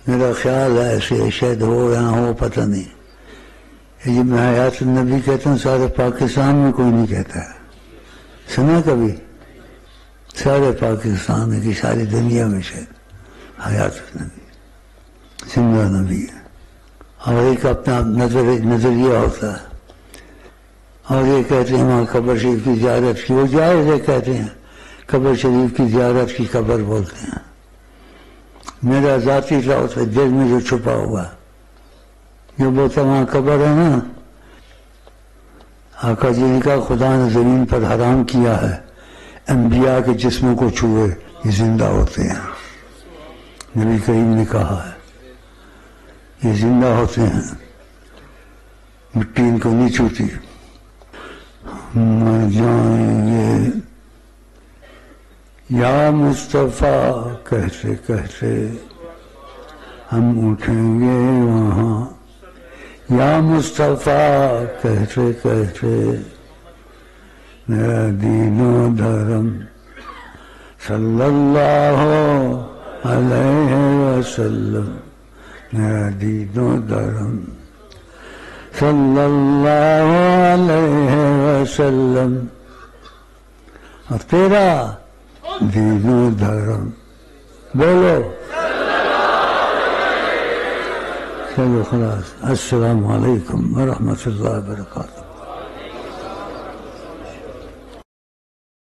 میرا خیال ہے ایسے شاید ہو یا نہ ہو پتہ نہیں. یہ میں حیات النبی کہتا ہوں، سارے پاکستان میں کوئی نہیں کہتا ہے. سنا کبھی؟ سارے پاکستان میں کی ساری دنیا میں شاید حیات النبی زندہ نبی ہے. اور ایک اپنا نظریہ ہوتا ہے. اور یہ کہتے ہیں وہاں قبر شریف کی زیارت کی، وہ جائز ہے کہتے ہیں، قبر شریف کی زیارت کی قبر بولتے ہیں. میرا ذاتی طور سے دل میں جو چھپا ہوا جو بولتا وہاں قبر ہے نا، آقا جی نے کہا خدا نے زمین پر حرام کیا ہے انبیاء کے جسموں کو چھوئے، یہ زندہ ہوتے ہیں. نبی کریم نے کہا ہے یہ زندہ ہوتے ہیں، مٹی ان کو نہیں چھوتی. مر جائیں گے یا مصطفیٰ کہتے کہتے ہم اٹھیں گے وہاں، یا مصطفیٰ کہتے کہتے میرا دین و دھرم صلی اللہ علیہ وسلم، میرا دین و دھرم صلی اللہ علیہ وسلم، اور تیرا دین و دھرم بولو. چلو خلاص. السلام علیکم ورحمۃ اللہ وبرکاتہ.